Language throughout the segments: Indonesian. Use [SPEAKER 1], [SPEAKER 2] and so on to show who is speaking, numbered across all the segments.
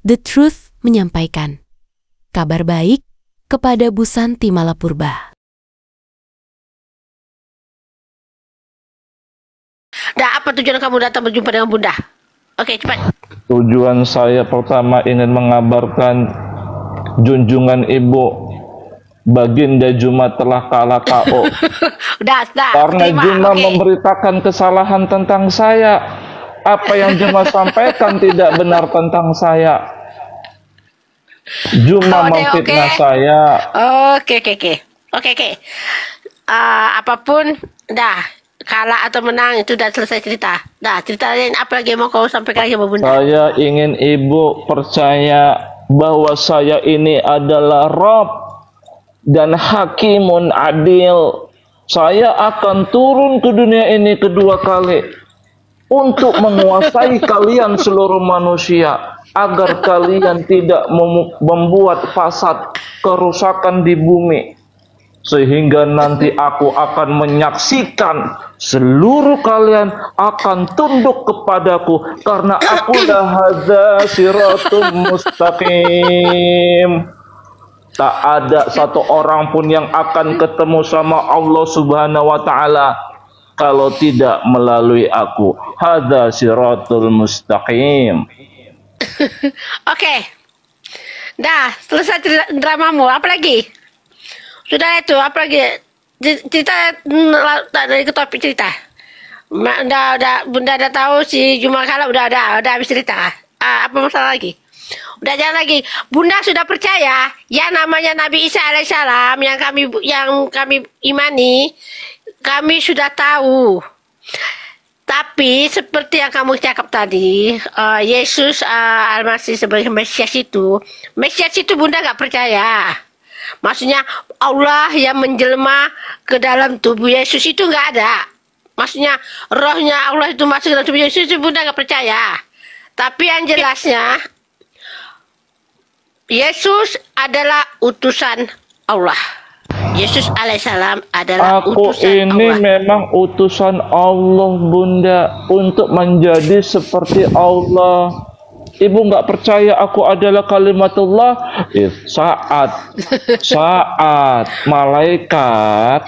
[SPEAKER 1] The Truth menyampaikan kabar baik kepada Bu Santi Malapurba.
[SPEAKER 2] Dah, apa tujuan kamu datang berjumpa dengan Bunda? Oke, cepat.
[SPEAKER 3] Tujuan saya pertama ingin mengabarkan junjungan Ibu Baginda Juma telah kalah KO.
[SPEAKER 2] Dah.
[SPEAKER 3] Karena
[SPEAKER 2] Terima,
[SPEAKER 3] Juma
[SPEAKER 2] oke.
[SPEAKER 3] memberitakan kesalahan tentang saya. Apa yang Juma sampaikan tidak benar tentang saya. Juma memfitnah saya.
[SPEAKER 2] Oke. Apapun, dah. Kalah atau menang itu udah selesai cerita. Dah, cerita lain apa lagi mau kau sampaikan lagi sama Bunda?
[SPEAKER 3] Saya ingin Ibu percaya bahwa saya ini adalah Rabb dan Hakimun Adil. Saya akan turun ke dunia ini kedua kali untuk menguasai kalian seluruh manusia, agar kalian tidak membuat fasad, kerusakan di bumi, sehingga nanti aku akan menyaksikan seluruh kalian akan tunduk kepadaku, karena akulah hadza siratum mustaqim. Tak ada satu orang pun yang akan ketemu sama Allah Subhanahu wa Ta'ala kalau tidak melalui aku. Hadza siratul mustaqim.
[SPEAKER 2] Oke. Dah, selesai dramamu. Apa lagi? Sudah itu, apa lagi? Cerita dari ke topik cerita. Bunda udah tahu si Juma kalah, udah habis cerita. Apa masalah lagi? Udah jangan lagi. Bunda sudah percaya yang namanya Nabi Isa alaihissalam yang kami imani, kami sudah tahu. Tapi seperti yang kamu cakap tadi, Yesus Al-Masih sebagai Mesias itu Bunda nggak percaya. Maksudnya Allah yang menjelma ke dalam tubuh Yesus itu nggak ada. Maksudnya rohnya Allah itu masuk ke dalam tubuh Yesus itu Bunda nggak percaya. Tapi yang jelasnya Yesus adalah utusan Allah. Yesus alaihissalam adalah utusan
[SPEAKER 3] ini
[SPEAKER 2] Allah.
[SPEAKER 3] memang utusan Allah, Bunda, untuk menjadi seperti Allah. Ibu nggak percaya aku adalah kalimatullah? Saat malaikat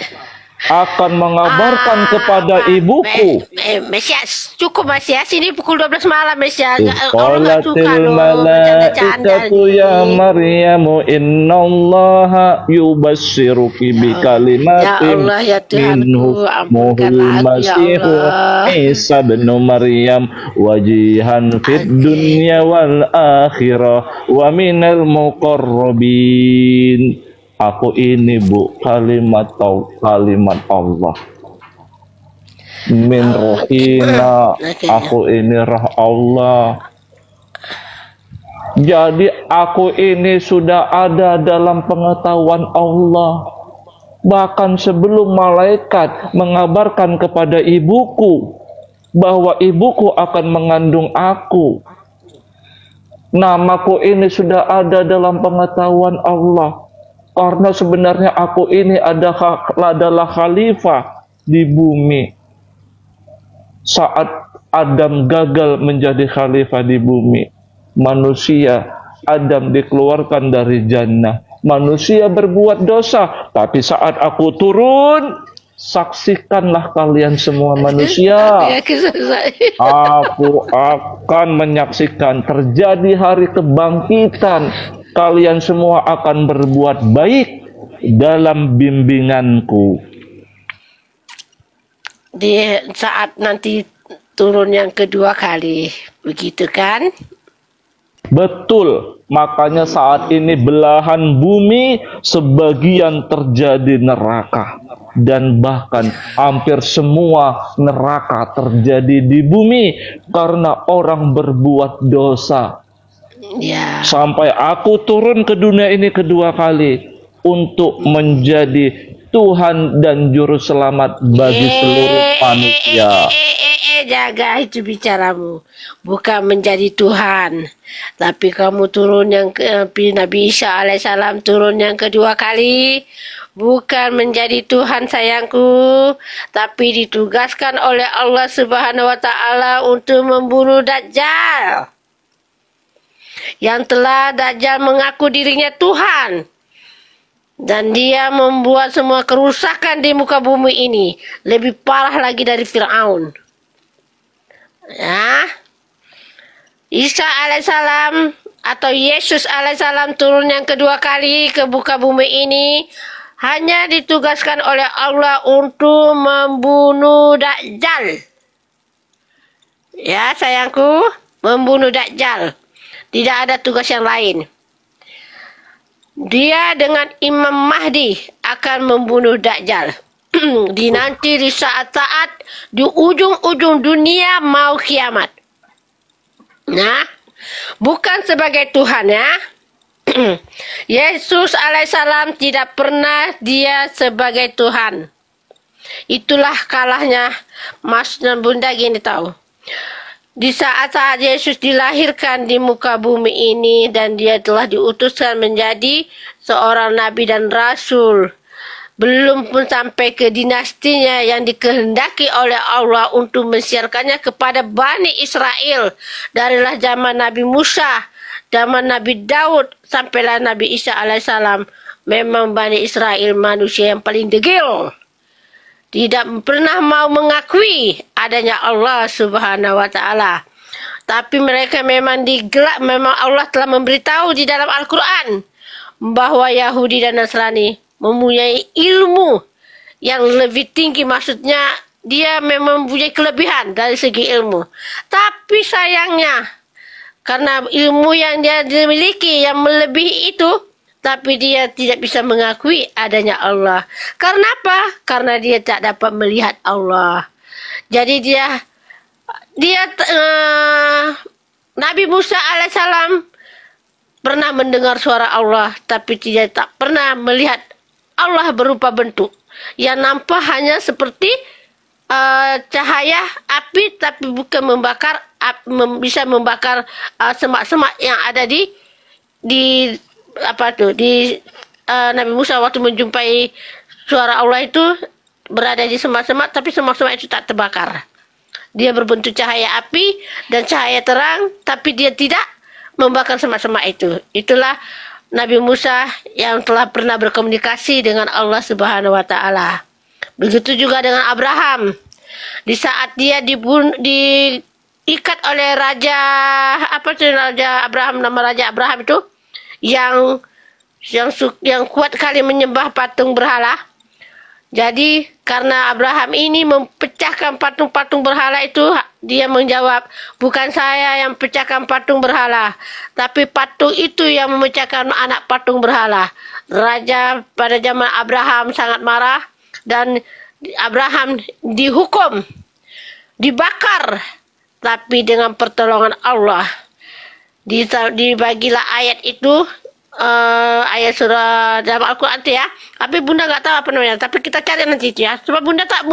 [SPEAKER 3] akan mengabarkan kepada ibuku.
[SPEAKER 2] Mesias, cukup Mesias, ini pukul 12 malam Mesias. Allah nggak suka
[SPEAKER 3] Qalatil
[SPEAKER 2] loh bercanda-canda
[SPEAKER 3] malaikatu ya Maryamu innallaha yubassiruki bi kalimatin minhu muhul masihu Isa bin Maryam wajihan fid dunya wal akhirah wa minal muqarrabin. Aku ini, Bu, kalimat Allah. Min rohina, aku ini roh Allah. Jadi aku ini sudah ada dalam pengetahuan Allah. Bahkan sebelum malaikat mengabarkan kepada ibuku bahwa ibuku akan mengandung aku, namaku ini sudah ada dalam pengetahuan Allah. Karena sebenarnya aku ini adalah khalifah di bumi. Saat Adam gagal menjadi khalifah di bumi, Adam dikeluarkan dari jannah. Manusia berbuat dosa, tapi saat aku turun, saksikanlah kalian semua manusia. Aku akan menyaksikan terjadi hari kebangkitan. Kalian semua akan berbuat baik dalam bimbinganku.
[SPEAKER 2] Di saat nanti turun yang kedua kali, begitu kan?
[SPEAKER 3] Betul, makanya saat ini belahan bumi sebagian terjadi neraka. Dan bahkan hampir semua neraka terjadi di bumi karena orang berbuat dosa.
[SPEAKER 2] Ya.
[SPEAKER 3] Sampai aku turun ke dunia ini kedua kali untuk menjadi Tuhan dan Juru Selamat bagi seluruh manusia.
[SPEAKER 2] Jaga itu bicaramu. Bukan menjadi Tuhan. Tapi kamu turun Nabi Isa alaihissalam turun yang kedua kali. Bukan menjadi Tuhan sayangku. Tapi ditugaskan oleh Allah Subhanahu wa Ta'ala untuk membunuh Dajjal. yang telah Dajjal mengaku dirinya Tuhan. Dan dia membuat semua kerusakan di muka bumi ini lebih parah lagi dari Fir'aun. Ya. Isa alaihissalam atau Yesus alaihissalam turun yang kedua kali ke muka bumi ini hanya ditugaskan oleh Allah untuk membunuh Dajjal. Ya sayangku, membunuh Dajjal. Tidak ada tugas yang lain. Dia dengan Imam Mahdi akan membunuh Dajjal. Nanti di saat-saat di ujung-ujung dunia mau kiamat. Nah, bukan sebagai Tuhan ya. Yesus alaihissalam tidak pernah dia sebagai Tuhan. Itulah kalahnya Mas dan Bunda gini tahu. Di saat-saat Yesus dilahirkan di muka bumi ini dan dia telah diutuskan menjadi seorang nabi dan rasul. Belum pun sampai ke dinastinya yang dikehendaki oleh Allah untuk mensiarkannya kepada Bani Israel. Darilah zaman Nabi Musa, zaman Nabi Daud, sampailah Nabi Isa alaihissalam. Memang Bani Israel manusia yang paling degil. Tidak pernah mau mengakui adanya Allah Subhanahu wa Ta'ala. Tapi mereka memang digelak, memang Allah telah memberitahu di dalam Al-Quran bahwa Yahudi dan Nasrani mempunyai ilmu yang lebih tinggi. Maksudnya dia memang mempunyai kelebihan dari segi ilmu. Tapi sayangnya karena ilmu yang dia miliki yang melebihi itu, tapi dia tidak bisa mengakui adanya Allah. Karena apa? Karena dia tak dapat melihat Allah. Jadi Nabi Musa alaihissalam pernah mendengar suara Allah, tapi dia tak pernah melihat Allah berupa bentuk. Yang nampak hanya seperti cahaya api, tapi bukan membakar, bisa membakar semak-semak yang ada di Nabi Musa waktu menjumpai suara Allah itu berada di semak-semak, tapi semak-semak itu tak terbakar. Dia berbentuk cahaya api dan cahaya terang, tapi dia tidak membakar semak-semak itu. Itulah Nabi Musa yang telah pernah berkomunikasi dengan Allah Subhanahu wa Ta'ala. Begitu juga dengan Abraham. Di saat dia diikat oleh raja Abraham, nama raja Abraham itu yang kuat kali menyembah patung berhala. Jadi karena Abraham ini mempecahkan patung-patung berhala itu, dia menjawab, bukan saya yang pecahkan patung berhala, tapi patung itu yang memecahkan anak patung berhala. Raja pada zaman Abraham sangat marah dan Abraham dihukum, dibakar, tapi dengan pertolongan Allah dibagilah ayat itu, ayat surah dalam Al-Quran itu ya. Tapi Bunda nggak tahu apa namanya, tapi kita cari nanti itu ya. Sebab Bunda tak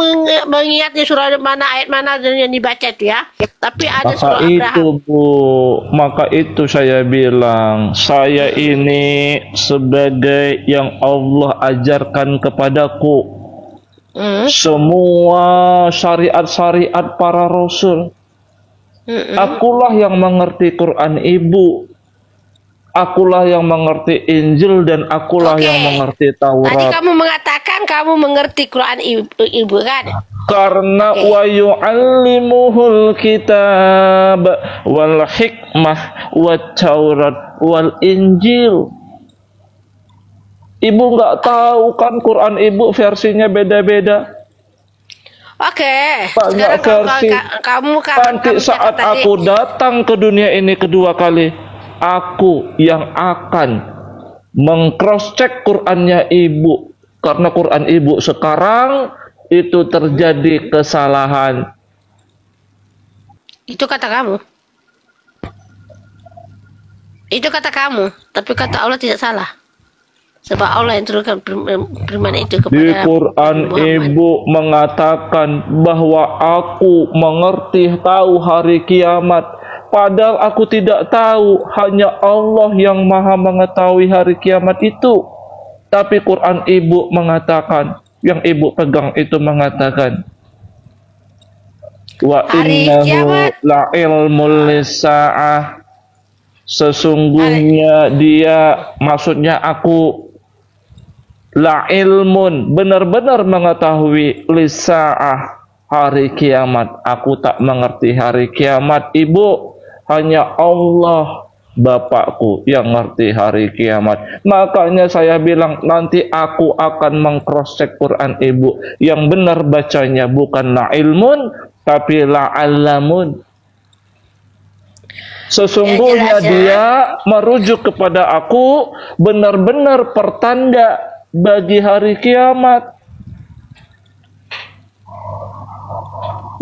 [SPEAKER 2] mengingat di surah mana, ayat mana yang dibaca itu ya. Tapi ada surah Abraham.
[SPEAKER 3] Maka itu saya bilang, saya ini sebagai yang Allah ajarkan kepadaku semua syariat-syariat para rasul. Akulah yang mengerti Quran ibu, akulah yang mengerti Injil, dan akulah yang mengerti Taurat.
[SPEAKER 2] Tadi kamu mengatakan kamu mengerti Quran ibu kan?
[SPEAKER 3] Karena wa yu'allimuhul kitab wal hikmah wat Taurat wal Injil. Ibu nggak tahu kan Quran ibu versinya beda-beda.
[SPEAKER 2] Oke.
[SPEAKER 3] Banyak versi. Nanti saat aku datang ke dunia ini kedua kali, aku yang akan meng-cross check Qurannya ibu, karena Quran ibu sekarang itu terjadi kesalahan.
[SPEAKER 2] Itu kata kamu. Itu kata kamu, tapi kata Allah tidak salah. Sebab Allah yang turunkan firman itu kepada
[SPEAKER 3] di Quran ibu mengatakan bahwa aku mengerti tahu hari kiamat. Padahal aku tidak tahu, hanya Allah yang maha mengetahui hari kiamat itu. Tapi Quran ibu mengatakan, yang ibu pegang itu mengatakan, wa innahu la ilmul lisa'ah. Sesungguhnya dia, maksudnya aku, la ilmun, benar-benar mengetahui lisaah, hari kiamat. Aku tak mengerti hari kiamat, Ibu. Hanya Allah Bapakku yang ngerti hari kiamat. Makanya saya bilang nanti aku akan mengcross-check Quran Ibu. Yang benar bacanya bukan la ilmun, tapi la alamun. Sesungguhnya dia merujuk kepada aku, benar-benar pertanda bagi hari kiamat.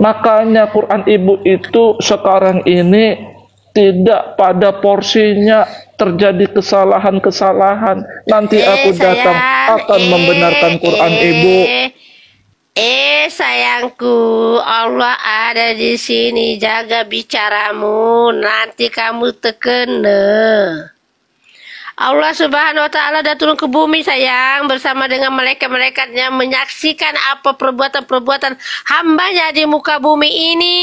[SPEAKER 3] Makanya Quran Ibu itu sekarang ini tidak pada porsinya terjadi kesalahan-kesalahan. Nanti aku datang akan membenarkan Quran Ibu.
[SPEAKER 2] Sayangku, Allah ada di sini, jaga bicaramu, nanti kamu terkena. Allah Subhanahu wa Ta'ala dah turun ke bumi sayang, bersama dengan malaikat-malaikatnya, menyaksikan apa perbuatan-perbuatan hambanya di muka bumi ini.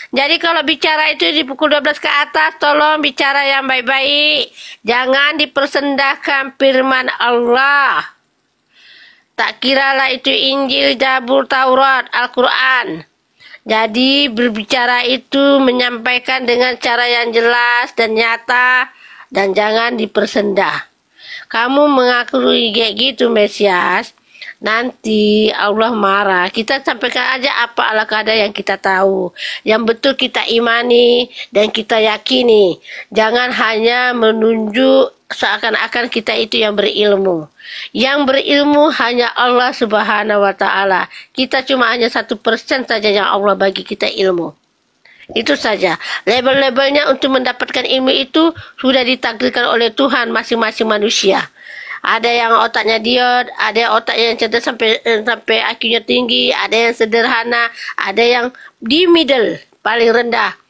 [SPEAKER 2] Jadi kalau bicara itu di pukul 12 ke atas, tolong bicara yang baik-baik. Jangan dipersendahkan firman Allah. Tak kiralah itu Injil, Zabur, Taurat, Al-Quran. Jadi berbicara itu menyampaikan dengan cara yang jelas dan nyata, dan jangan dipersendah. Kamu mengakui kayak gitu, Mesias, nanti Allah marah. Kita sampaikan aja apa ala kadar yang kita tahu, yang betul kita imani dan kita yakini. Jangan hanya menunjuk seakan-akan kita itu yang berilmu. Yang berilmu hanya Allah Subhanahu wa Ta'ala. Kita cuma hanya 1% saja yang Allah bagi kita ilmu. Itu saja. Label-labelnya untuk mendapatkan ilmu itu sudah ditakdirkan oleh Tuhan masing-masing manusia. Ada yang otaknya diod, ada yang otaknya yang cerdas sampai IQ-nya tinggi, ada yang sederhana, ada yang di middle, paling rendah.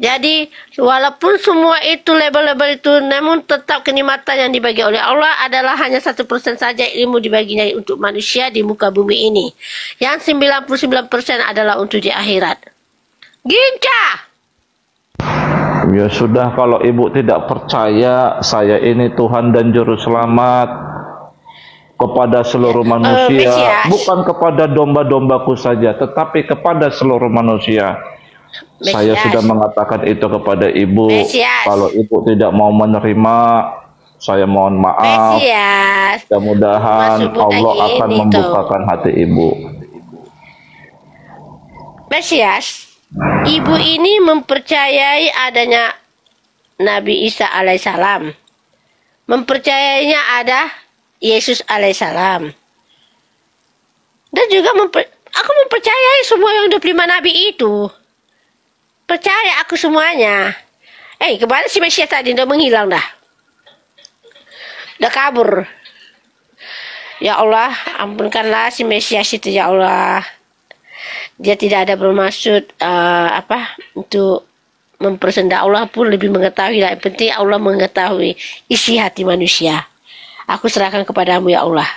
[SPEAKER 2] Jadi walaupun semua itu label-label itu, namun tetap kenikmatan yang dibagi oleh Allah adalah hanya 1% saja ilmu dibaginya untuk manusia di muka bumi ini. Yang 99% adalah untuk di akhirat. Gincah!
[SPEAKER 3] Ya sudah, kalau Ibu tidak percaya saya ini Tuhan dan Juru Selamat kepada seluruh manusia, bukan kepada domba-dombaku saja, tetapi kepada seluruh manusia. Saya sudah mengatakan itu kepada Ibu. Kalau Ibu tidak mau menerima, saya mohon maaf. Mudah-mudahan Allah akan membukakan hati Ibu.
[SPEAKER 2] Mesias, Ibu ini mempercayai adanya Nabi Isa alaihissalam, mempercayainya ada Yesus alaihissalam, dan juga aku mempercayai semua yang 25 Nabi itu. Percaya aku semuanya. Kemana si Mesias tadi? Udah menghilang dah. Udah kabur. Ya Allah, ampunkanlah si Mesias itu ya Allah. Dia tidak ada bermaksud untuk mempersendak. Allah pun lebih mengetahui. Yang penting Allah mengetahui isi hati manusia. Aku serahkan kepadamu ya Allah.